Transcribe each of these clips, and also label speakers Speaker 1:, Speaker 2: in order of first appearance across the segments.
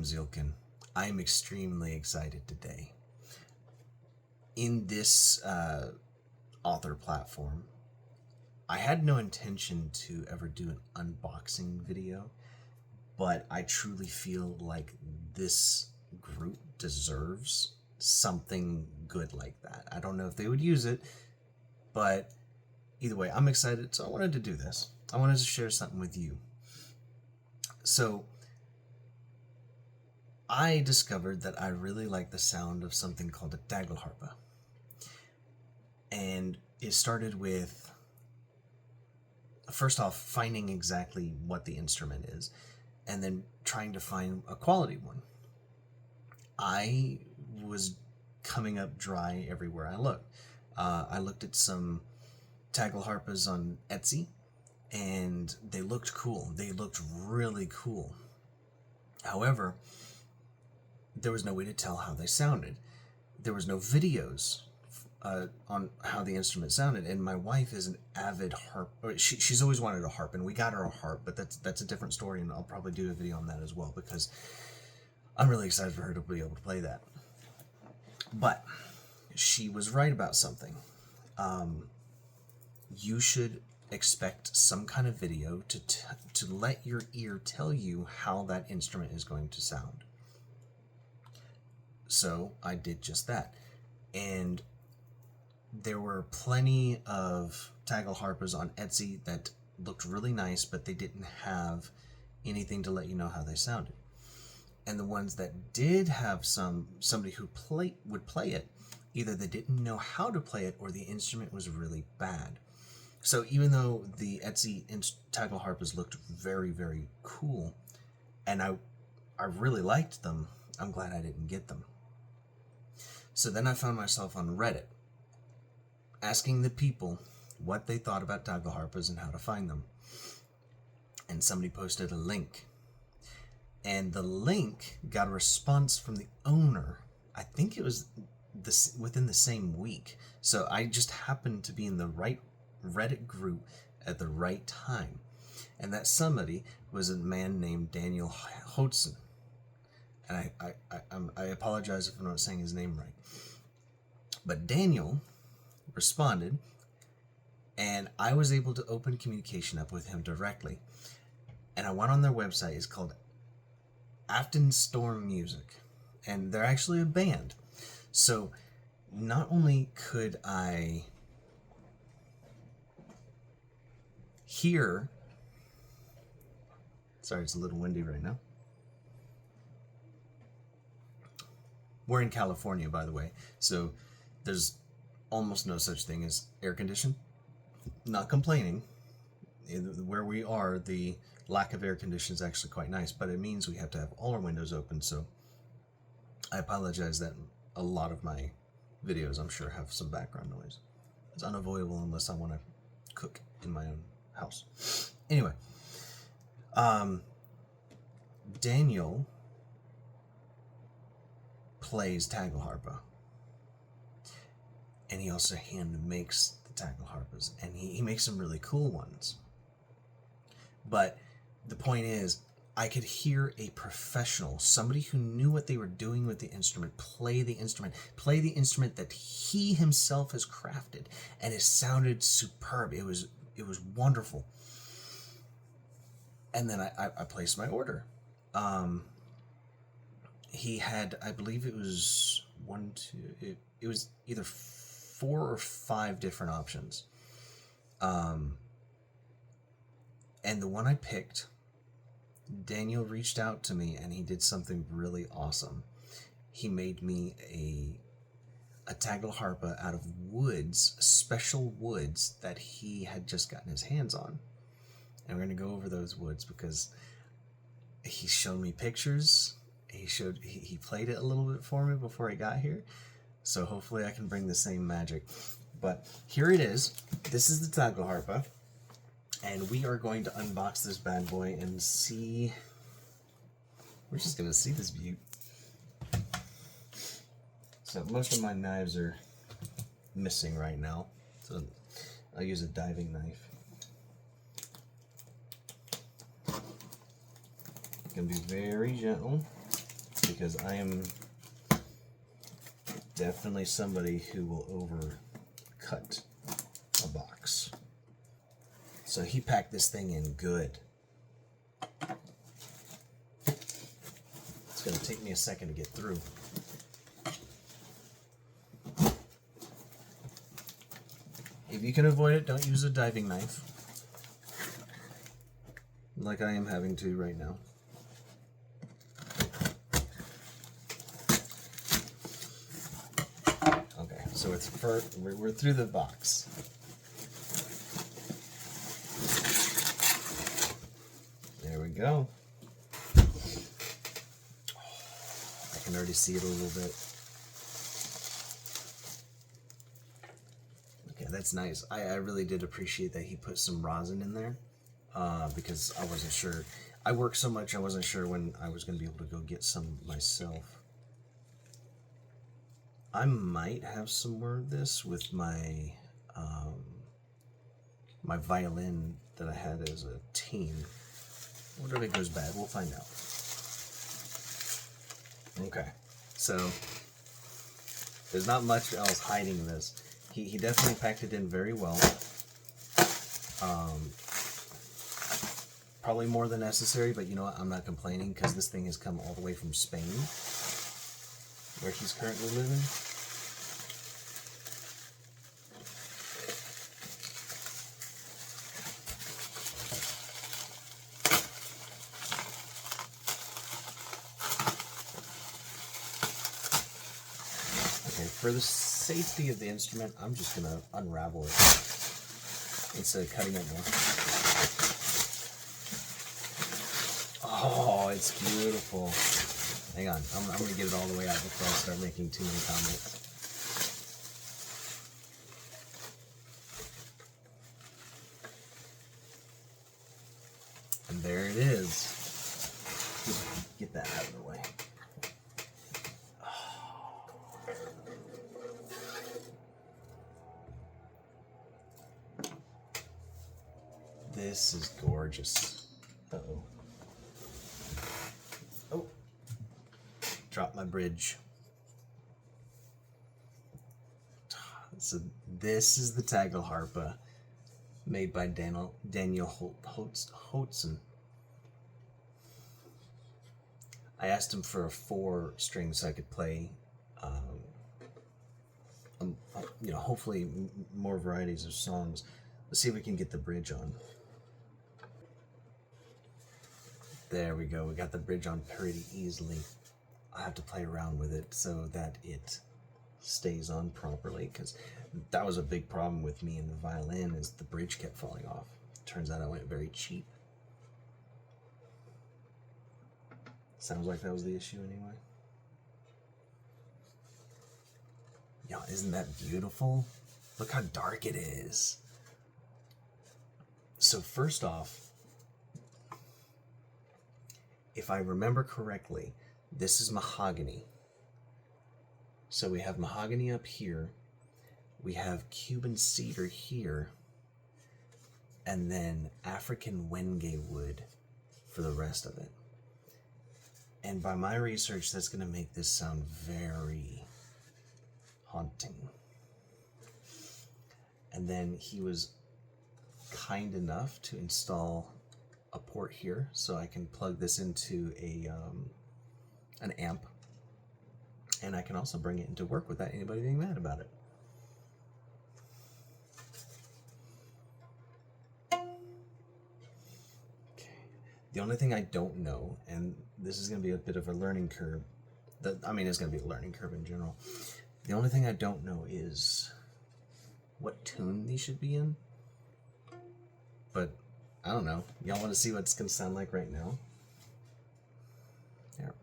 Speaker 1: am Zielkin. I am extremely excited today. In this author platform, I had no intention to ever do an unboxing video, but I truly feel like this group deserves something good like that. I don't know if they would use it, but either way, I'm excited, so I wanted to do this. I wanted to share something with you. So, I discovered that I really like the sound of something called a Talgelharpa. And it started with, first off, finding exactly what the instrument is, and then trying to find a quality one. I was coming up dry everywhere I looked. I looked at some Talgelharpas on Etsy, and they looked cool. They looked really cool. However, there was no way to tell how they sounded. There was no videos on how the instrument sounded, and my wife is an avid harp. She's always wanted a harp, and we got her a harp, but that's a different story, and I'll probably do a video on that as well, because I'm really excited for her to be able to play that. But she was right about something. You should expect some kind of video to let your ear tell you how that instrument is going to sound. So I did just that, and there were plenty of Talgelharpas on Etsy that looked really nice, but they didn't have anything to let you know how they sounded. And the ones that did have somebody who would play it, either they didn't know how to play it or the instrument was really bad. So even though the Etsy Talgelharpas looked very, very cool, and I really liked them, I'm glad I didn't get them. So then I found myself on Reddit, asking the people what they thought about Talgelharpas and how to find them. And somebody posted a link. And the link got a response from the owner. I think it was within the same week. So I just happened to be in the right Reddit group at the right time. And that somebody was a man named Daniel Hodson. And I apologize if I'm not saying his name right. But Daniel responded, and I was able to open communication up with him directly. And I went on their website. It's called Aftenstorm Music, and they're actually a band. So not only could I hear, sorry, it's a little windy right now. We're in California, by the way, so there's almost no such thing as air conditioning. Not complaining. Where we are, the lack of air conditioning is actually quite nice, but it means we have to have all our windows open, so I apologize that a lot of my videos, I'm sure, have some background noise. It's unavoidable unless I want to cook in my own house. Anyway, Daniel plays Talgelharpa, and he also hand makes the Talgelharpas, and he makes some really cool ones. But the point is, I could hear a professional, somebody who knew what they were doing with the instrument, play the instrument that he himself has crafted, and it sounded superb. It was wonderful. And then I placed my order. He had, I believe it was it was either 4 or 5 different options. And the one I picked, Daniel reached out to me and he did something really awesome. He made me a Talgelharpa out of woods, special woods that he had just gotten his hands on. And we're going to go over those woods because he showed me pictures. He played it a little bit for me before he got here. So hopefully I can bring the same magic. But here it is. This is the Talgelharpa. And we are going to unbox this bad boy and see. We're just going to see this beaut. So most of my knives are missing right now. So I'll use a diving knife. It's going to be very gentle. because I am definitely somebody who will overcut a box. So he packed this thing in good. It's going to take me a second to get through. If you can avoid it, don't use a diving knife, like I am having to right now. Okay, so we're through the box. There we go. I can already see it a little bit. Okay, that's nice. I really did appreciate that he put some rosin in there, because I wasn't sure. I work so much, I wasn't sure when I was going to be able to go get some myself. I might have some more of this with my my violin that I had as a teen. What if it goes bad? We'll find out. Okay, so there's not much else hiding this. He definitely packed it in very well. Probably more than necessary, but you know what? I'm not complaining because this thing has come all the way from Spain, where he's currently living. For the safety of the instrument, I'm just going to unravel it instead of cutting it more. Oh, it's beautiful. Hang on, I'm going to get it all the way out before I start making too many comments. And there it is. Get that out of the way. This is gorgeous. Uh-oh. Oh. Dropped my bridge. So this is the Talgelharpa made by Daniel Holtzen. I asked him for a 4-string so I could play, you know, hopefully more varieties of songs. Let's see if we can get the bridge on. There we go. We got the bridge on pretty easily. I have to play around with it so that it stays on properly, because that was a big problem with me in the violin, is the bridge kept falling off. Turns out I went very cheap. Sounds like that was the issue anyway. Yeah, isn't that beautiful? Look how dark it is. So first off, if I remember correctly, this is mahogany. So we have mahogany up here, we have Cuban cedar here, and then African wenge wood for the rest of it. And by my research, that's going to make this sound very haunting. And then he was kind enough to install a port here, so I can plug this into an amp, and I can also bring it into work without anybody being mad about it. Okay. The only thing I don't know, and this is going to be a bit of a learning curve, I mean, it's going to be a learning curve in general. The only thing I don't know is what tune these should be in, but I don't know. Y'all want to see what it's going to sound like right now? There.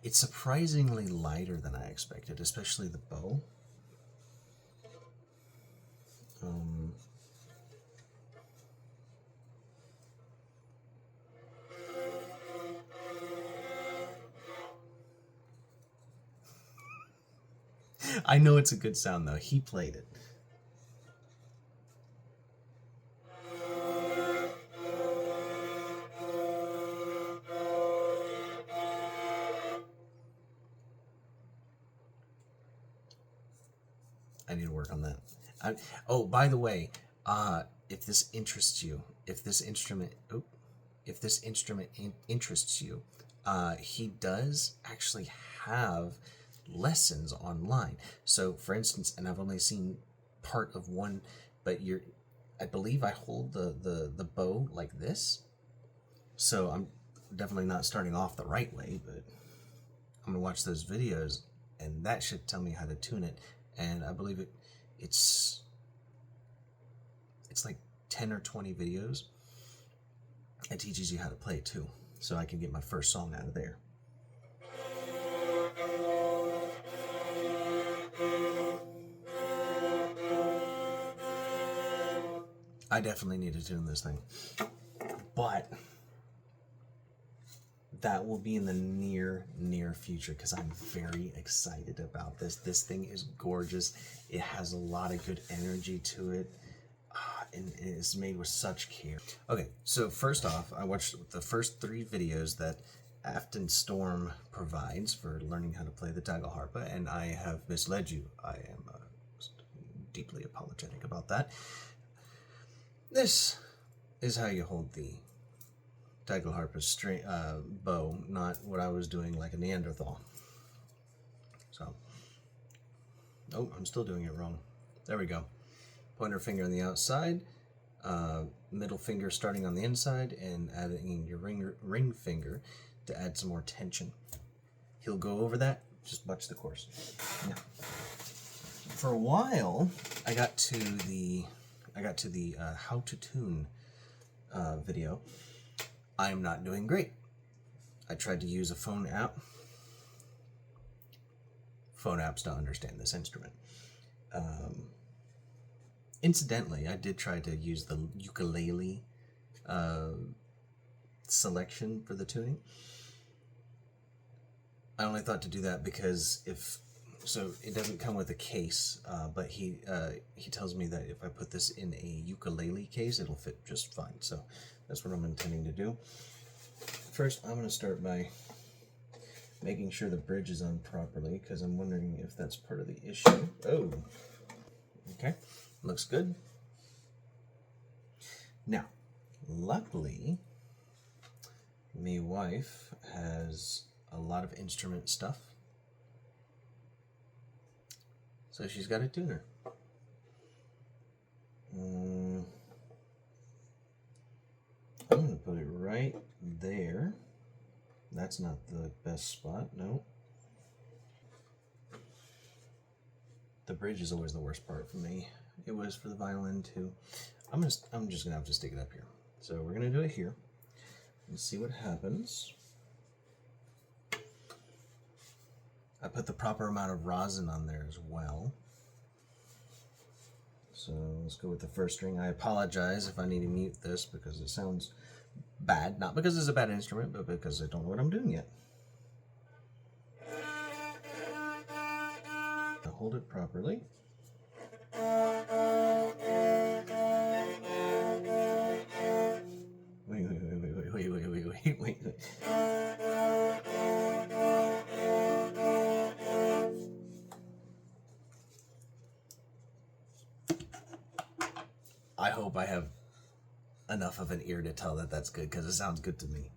Speaker 1: It's surprisingly lighter than I expected, especially the bow. I know it's a good sound though. He played it. I need to work on that. Oh, by the way, if this interests you, if this instrument interests you, he does actually have lessons online. So, for instance, and I've only seen part of one, but I believe I hold the bow like this. So I'm definitely not starting off the right way, but I'm gonna watch those videos, and that should tell me how to tune it. And I believe it's like 10 or 20 videos. It teaches you how to play too, so I can get my first song out of there. I definitely need to tune this thing, but that will be in the near future, because I'm very excited about this. This thing is gorgeous. It has a lot of good energy to it, and it is made with such care. Okay, so first off, I watched the first 3 videos that Aftenstorm provides for learning how to play the Talgelharpa, and I have misled you. I am deeply apologetic about that. This is how you hold the Talgelharpa bow, not what I was doing like a Neanderthal. So, oh, I'm still doing it wrong. There we go. Pointer finger on the outside, middle finger starting on the inside, and adding your ring finger to add some more tension. He'll go over that. Just watch the course. Now, for a while, I got to the how to tune video. I am not doing great. I tried to use a phone app. Phone apps don't understand this instrument. Incidentally, I did try to use the ukulele selection for the tuning. I only thought to do that because so it doesn't come with a case, but he tells me that if I put this in a ukulele case, it'll fit just fine. So that's what I'm intending to do. First, I'm going to start by making sure the bridge is on properly, because I'm wondering if that's part of the issue. Oh, okay, looks good. Now, luckily, my wife has a lot of instrument stuff, so she's got a tuner. I'm going to put it right there. That's not the best spot, no. The bridge is always the worst part for me. It was for the violin too. I'm just going to have to stick it up here. So we're going to do it here and see what happens. I put the proper amount of rosin on there as well. So let's go with the first string. I apologize if I need to mute this because it sounds bad. Not because it's a bad instrument, but because I don't know what I'm doing yet. Now hold it properly. Wait. I hope I have enough of an ear to tell that that's good, because it sounds good to me.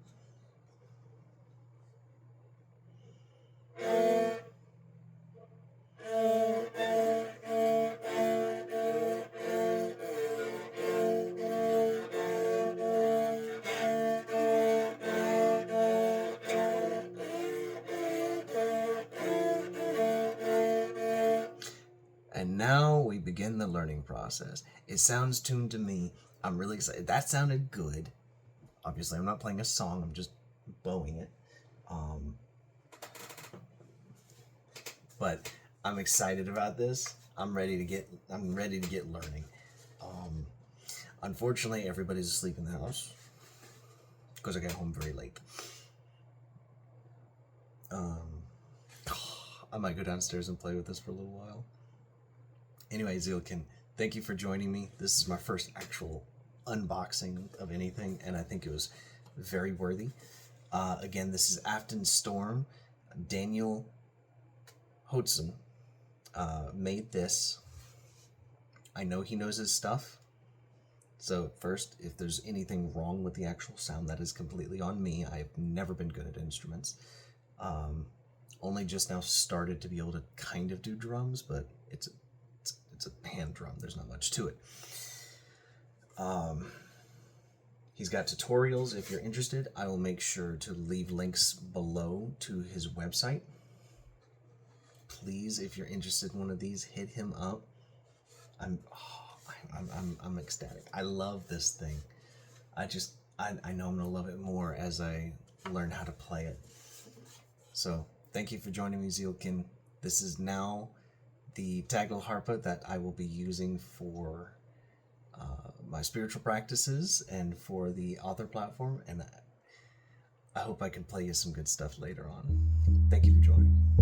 Speaker 1: And now we begin the learning process. It sounds tuned to me. I'm really excited. That sounded good. Obviously, I'm not playing a song. I'm just bowing it. But I'm excited about this. I'm ready to get learning. Unfortunately, everybody's asleep in the house because I got home very late. I might go downstairs and play with this for a little while. Anyway, Zielkin, thank you for joining me. This is my first actual unboxing of anything, and I think it was very worthy. Again, this is Aftenstorm. Daniel Hodson made this. I know he knows his stuff. So first, if there's anything wrong with the actual sound, that is completely on me. I've never been good at instruments. Only just now started to be able to kind of do drums, but it's a hand drum. There's not much to it. He's got tutorials if you're interested. I will make sure to leave links below to his website. Please, if you're interested in one of these, hit him up. I'm ecstatic. I love this thing. I know I'm gonna love it more as I learn how to play it. So thank you for joining me, Zielkin. This is now the Talgelharpa that I will be using for my spiritual practices and for the author platform, and I hope I can play you some good stuff later on. Thank you for joining me.